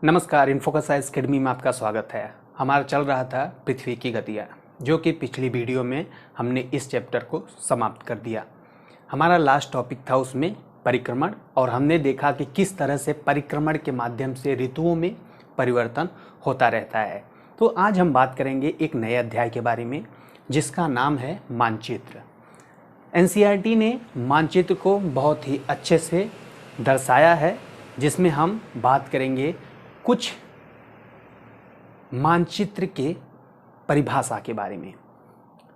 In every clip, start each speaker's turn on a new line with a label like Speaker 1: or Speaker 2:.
Speaker 1: नमस्कार, इन्फोकस science academy में आपका स्वागत है। हमारा चल रहा था पृथ्वी की गतियाँ, जो कि पिछली वीडियो में हमने इस चैप्टर को समाप्त कर दिया। हमारा लास्ट टॉपिक था उसमें परिक्रमण, और हमने देखा कि किस तरह से परिक्रमण के माध्यम से ऋतुओं में परिवर्तन होता रहता है। तो आज हम बात करेंगे एक नए अध्याय के बारे में, जिसका नाम है मानचित्र। एनसीईआरटी ने मानचित्र को बहुत ही अच्छे से दर्शाया है, जिसमें हम बात करेंगे कुछ मानचित्र के परिभाषा के बारे में।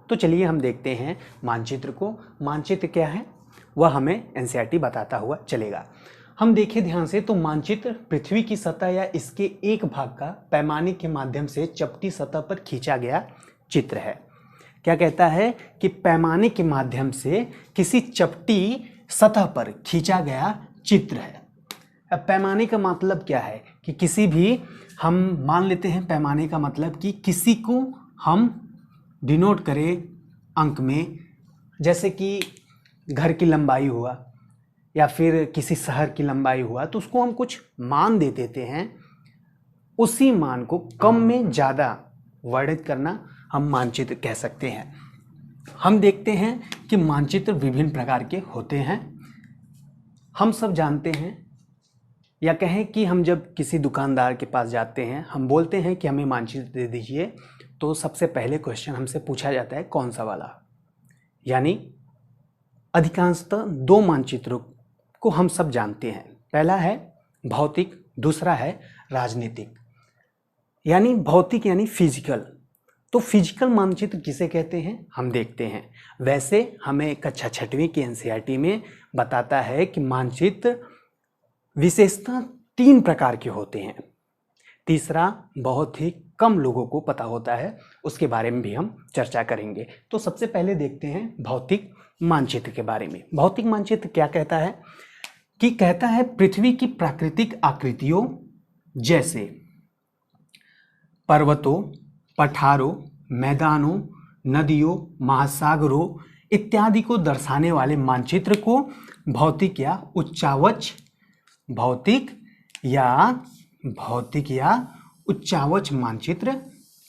Speaker 1: तो चलिए हम देखते हैं मानचित्र को। मानचित्र क्या है वह हमें एनसीईआरटी बताता हुआ चलेगा। हम देखें ध्यान से तो मानचित्र पृथ्वी की सतह या इसके एक भाग का पैमाने के माध्यम से चपटी सतह पर खींचा गया चित्र है। क्या कहता है कि पैमाने के माध्यम से किसी चपटी सतह पर खींचा गया चित्र है। अब पैमाने का मतलब क्या है कि किसी भी, हम मान लेते हैं पैमाने का मतलब कि किसी को हम डिनोट करें अंक में, जैसे कि घर की लंबाई हुआ या फिर किसी शहर की लंबाई हुआ, तो उसको हम कुछ मान दे देते हैं। उसी मान को कम में ज़्यादा वर्णित करना हम मानचित्र कह सकते हैं। हम देखते हैं कि मानचित्र विभिन्न प्रकार के होते हैं। हम सब जानते हैं, या कहें कि हम जब किसी दुकानदार के पास जाते हैं, हम बोलते हैं कि हमें मानचित्र दे दीजिए, तो सबसे पहले क्वेश्चन हमसे पूछा जाता है कौन सा वाला। यानी अधिकांशतः दो मानचित्रों को हम सब जानते हैं। पहला है भौतिक, दूसरा है राजनीतिक। यानी भौतिक यानी फिजिकल। तो फिजिकल मानचित्र किसे कहते हैं हम देखते हैं। वैसे हमें कक्षा 6वीं की एनसीईआरटी में बताता है कि मानचित्र विशेषता 3 प्रकार के होते हैं। तीसरा बहुत ही कम लोगों को पता होता है, उसके बारे में भी हम चर्चा करेंगे। तो सबसे पहले देखते हैं भौतिक मानचित्र के बारे में। भौतिक मानचित्र क्या कहता है कि कहता है पृथ्वी की प्राकृतिक आकृतियों जैसे पर्वतों, पठारों, मैदानों, नदियों, महासागरों इत्यादि को दर्शाने वाले मानचित्र को भौतिक या उच्चावच मानचित्र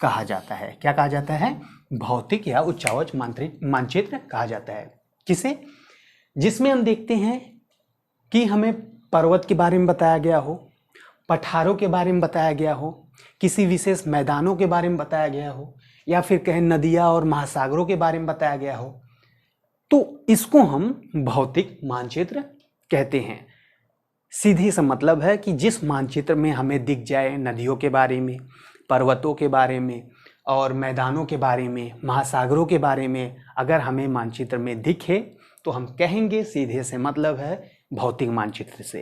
Speaker 1: कहा जाता है। क्या कहा जाता है? भौतिक या उच्चावच मानचित्र कहा जाता है। किसे? जिसमें हम देखते हैं कि हमें पर्वत के बारे में बताया गया हो, पठारों के बारे में बताया गया हो, किसी विशेष मैदानों के बारे में बताया गया हो, या फिर कहें नदियाँ और महासागरों के बारे में बताया गया हो, तो इसको हम भौतिक मानचित्र कहते हैं। सीधी सा मतलब है कि जिस मानचित्र में हमें दिख जाए नदियों के बारे में, पर्वतों के बारे में और मैदानों के बारे में, महासागरों के बारे में अगर हमें मानचित्र में दिखे, तो हम कहेंगे सीधे से मतलब है भौतिक मानचित्र से।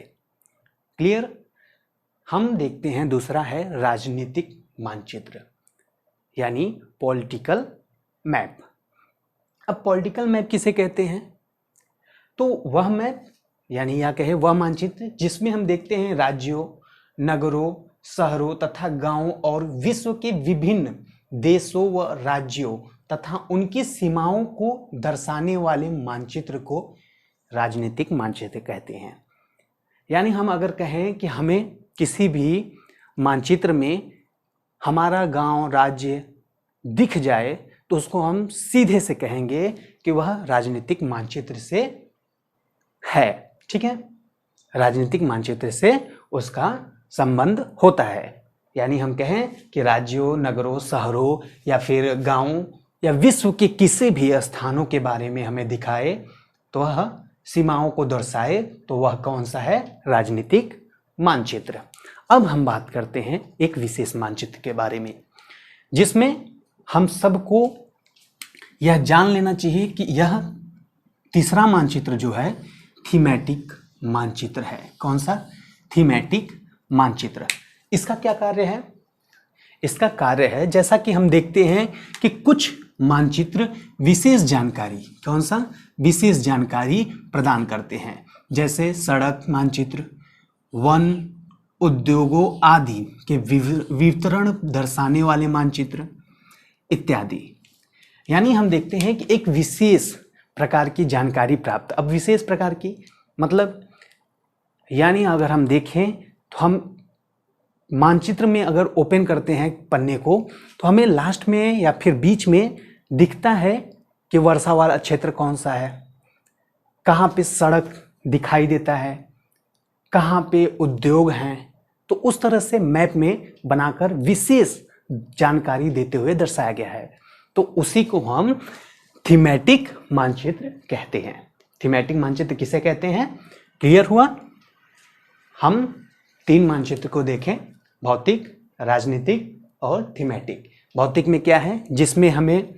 Speaker 1: क्लियर? हम देखते हैं दूसरा है राजनीतिक मानचित्र, यानी पॉलिटिकल मैप। अब पॉलिटिकल मैप किसे कहते हैं? तो वह मैप यानी या कहे वह मानचित्र जिसमें हम देखते हैं राज्यों, नगरों, शहरों तथा गांवों और विश्व के विभिन्न देशों व राज्यों तथा उनकी सीमाओं को दर्शाने वाले मानचित्र को राजनीतिक मानचित्र कहते हैं। यानी हम अगर कहें कि हमें किसी भी मानचित्र में हमारा गांव, राज्य दिख जाए, तो उसको हम सीधे से कहेंगे कि वह राजनीतिक मानचित्र से है। ठीक है? राजनीतिक मानचित्र से उसका संबंध होता है। यानी हम कहें कि राज्यों, नगरों, शहरों या फिर गांवों या विश्व के किसी भी स्थानों के बारे में हमें दिखाए, तो वह सीमाओं को दर्शाए, तो वह कौन सा है? राजनीतिक मानचित्र। अब हम बात करते हैं एक विशेष मानचित्र के बारे में, जिसमें हम सबको यह जान लेना चाहिए कि यह तीसरा मानचित्र जो है थीमेटिक मानचित्र है। कौन सा? थीमेटिक मानचित्र। इसका क्या कार्य है? इसका कार्य है, जैसा कि हम देखते हैं कि कुछ मानचित्र विशेष जानकारी, कौन सा? विशेष जानकारी प्रदान करते हैं, जैसे सड़क मानचित्र, वन, उद्योगों आदि के वितरण दर्शाने वाले मानचित्र इत्यादि। यानी हम देखते हैं कि एक विशेष प्रकार की जानकारी प्राप्त। अब विशेष प्रकार की मतलब, यानी अगर हम देखें तो हम मानचित्र में अगर ओपन करते हैं पन्ने को तो हमें लास्ट में या फिर बीच में दिखता है कि वर्षा वाला क्षेत्र कौन सा है, कहाँ पे सड़क दिखाई देता है, कहाँ पे उद्योग हैं। तो उस तरह से मैप में बनाकर विशेष जानकारी देते हुए दर्शाया गया है। तो उसी को हम थीमेटिक मानचित्र कहते हैं। थीमेटिक मानचित्र किसे कहते हैं, क्लियर हुआ। हम 3 मानचित्र को देखें, भौतिक, राजनीतिक और थीमेटिक। भौतिक में क्या है, जिसमें हमें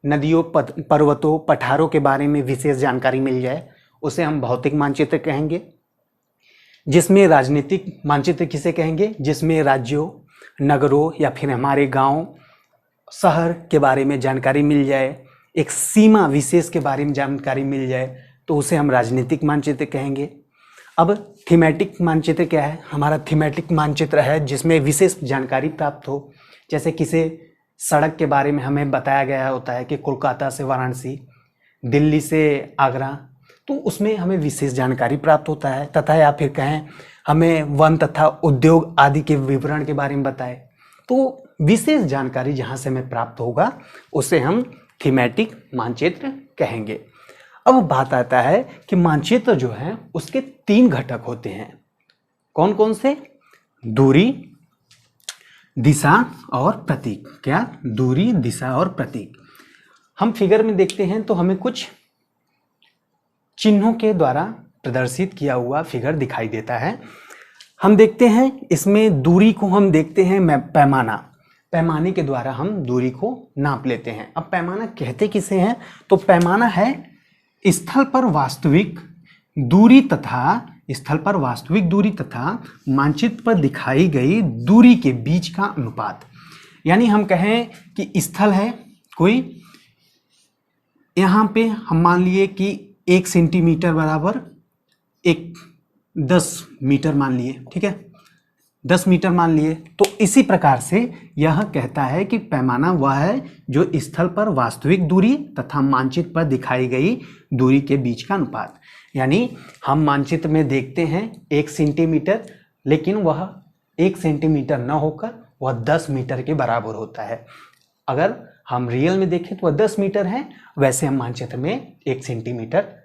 Speaker 1: नदियों, पर्वतों, पठारों के बारे में विशेष जानकारी मिल जाए, उसे हम भौतिक मानचित्र कहेंगे। जिसमें राजनीतिक मानचित्र किसे कहेंगे, जिसमें राज्यों, नगरों या फिर हमारे गांव, शहर के बारे में जानकारी मिल जाए, एक सीमा विशेष के बारे में जानकारी मिल जाए, तो उसे हम राजनीतिक मानचित्र कहेंगे। अब थीमेटिक मानचित्र क्या है, हमारा थीमेटिक मानचित्र है जिसमें विशेष जानकारी प्राप्त हो। जैसे किसी सड़क के बारे में हमें बताया गया होता है कि कोलकाता से वाराणसी, दिल्ली से आगरा, तो उसमें हमें विशेष जानकारी प्राप्त होता है। तथा या फिर कहें हमें वन तथा उद्योग आदि के विवरण के बारे में बताए, तो विशेष जानकारी जहाँ से हमें प्राप्त होगा उसे हम थीमेटिक मानचित्र कहेंगे। अब बात आता है कि मानचित्र जो है उसके 3 घटक होते हैं। कौन कौन से, दूरी, दिशा और प्रतीक। क्या, दूरी, दिशा और प्रतीक। हम फिगर में देखते हैं तो हमें कुछ चिन्हों के द्वारा प्रदर्शित किया हुआ फिगर दिखाई देता है। हम देखते हैं इसमें दूरी को हम देखते हैं पैमाना, पैमाने के द्वारा हम दूरी को नाप लेते हैं। अब पैमाना कहते किसे हैं, तो पैमाना है स्थल पर वास्तविक दूरी तथा मानचित्र पर दिखाई गई दूरी के बीच का अनुपात। यानी हम कहें कि स्थल है कोई, यहाँ पे हम मान लिए कि 1 सेंटीमीटर बराबर 10 मीटर मान लिए, ठीक है, 10 मीटर मान लिए। तो इसी प्रकार से यह कहता है कि पैमाना वह है जो स्थल पर वास्तविक दूरी तथा मानचित्र पर दिखाई गई दूरी के बीच का अनुपात। यानी हम मानचित्र में देखते हैं 1 सेंटीमीटर, लेकिन वह 1 सेंटीमीटर न होकर वह 10 मीटर के बराबर होता है। अगर हम रियल में देखें तो वह 10 मीटर है, वैसे हम मानचित्र में 1 सेंटीमीटर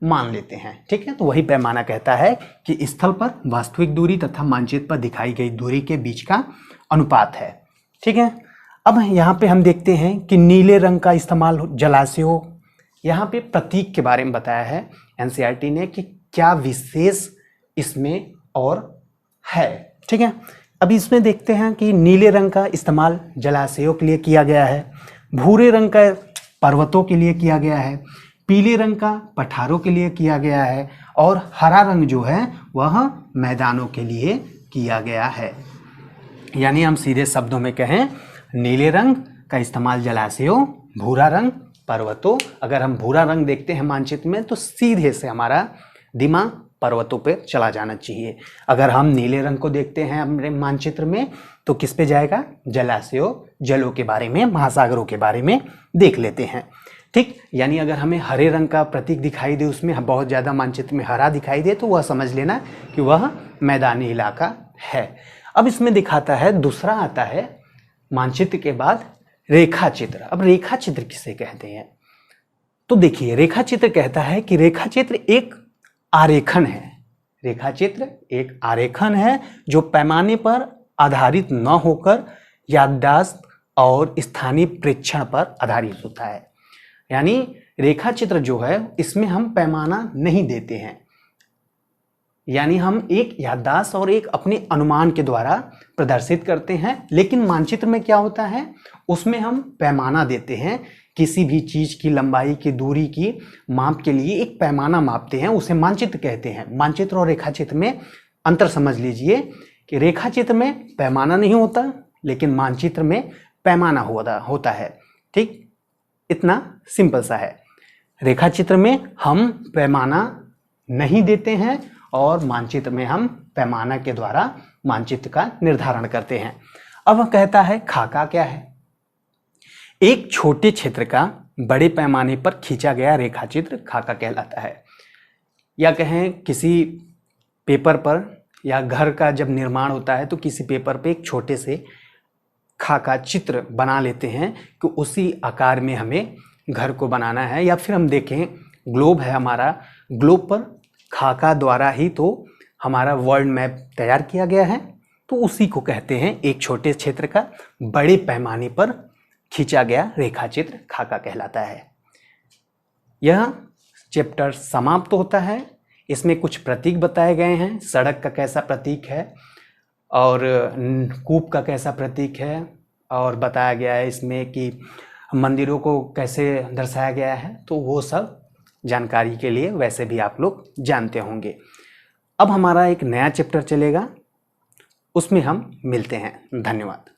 Speaker 1: मान लेते हैं, ठीक है। तो वही पैमाना कहता है कि स्थल पर वास्तविक दूरी तथा मानचित्र पर दिखाई गई दूरी के बीच का अनुपात है, ठीक है। अब यहाँ पे हम देखते हैं कि नीले रंग का इस्तेमाल जलाशयों, यहाँ पे प्रतीक के बारे में बताया है एनसीईआरटी ने कि क्या विशेष इसमें और है, ठीक है। अब इसमें देखते हैं कि नीले रंग का इस्तेमाल जलाशयों के लिए किया गया है, भूरे रंग का पर्वतों के लिए किया गया है, पीले रंग का पठारों के लिए किया गया है, और हरा रंग जो है वह मैदानों के लिए किया गया है। यानी हम सीधे शब्दों में कहें, नीले रंग का इस्तेमाल जलाशयों, भूरा रंग पर्वतों। अगर हम भूरा रंग देखते हैं मानचित्र में तो सीधे से हमारा दिमाग पर्वतों पे चला जाना चाहिए। अगर हम नीले रंग को देखते हैं अपने मानचित्र में तो किस पे जाएगा, जलाशयों, जलों के बारे में, महासागरों के बारे में देख लेते हैं, ठीक। यानी अगर हमें हरे रंग का प्रतीक दिखाई दे, उसमें बहुत ज़्यादा मानचित्र में हरा दिखाई दे, तो वह समझ लेना कि वह मैदानी इलाका है। अब इसमें दिखाता है, दूसरा आता है मानचित्र के बाद रेखा चित्र। अब रेखा चित्र किसे कहते हैं, तो देखिए रेखा चित्र कहता है कि रेखा चित्र एक आरेखन है। रेखा चित्र एक आरेखन है जो पैमाने पर आधारित न होकर याददाश्त और स्थानीय प्रेक्षण पर आधारित होता है। यानी रेखा चित्र जो है इसमें हम पैमाना नहीं देते हैं, यानी हम एक याददाश्त और एक अपने अनुमान के द्वारा प्रदर्शित करते हैं। लेकिन मानचित्र में क्या होता है, उसमें हम पैमाना देते हैं, किसी भी चीज की लंबाई की, दूरी की माप के लिए एक पैमाना मापते हैं, उसे मानचित्र कहते हैं। मानचित्र और रेखा चित्र में अंतर समझ लीजिए कि रेखा चित्र में पैमाना नहीं होता, लेकिन मानचित्र में पैमाना होता है, ठीक। इतना सिंपल सा है। रेखा चित्र में हम पैमाना नहीं देते हैं और मानचित्र में हम पैमाना के द्वारा मानचित्र का निर्धारण करते हैं। अब कहता है खाका क्या है, एक छोटे क्षेत्र का बड़े पैमाने पर खींचा गया रेखा चित्र खाका कहलाता है। या कहें किसी पेपर पर या घर का जब निर्माण होता है तो किसी पेपर पे एक छोटे से खाका चित्र बना लेते हैं कि उसी आकार में हमें घर को बनाना है। या फिर हम देखें ग्लोब है हमारा, ग्लोब पर खाका द्वारा ही तो हमारा वर्ल्ड मैप तैयार किया गया है, तो उसी को कहते हैं एक छोटे क्षेत्र का बड़े पैमाने पर खींचा गया रेखा चित्र खाका कहलाता है। यह चैप्टर समाप्त होता है। इसमें कुछ प्रतीक बताए गए हैं, सड़क का कैसा प्रतीक है और कूप का कैसा प्रतीक है, और बताया गया है इसमें कि मंदिरों को कैसे दर्शाया गया है। तो वो सब जानकारी के लिए वैसे भी आप लोग जानते होंगे। अब हमारा एक नया चैप्टर चलेगा, उसमें हम मिलते हैं। धन्यवाद।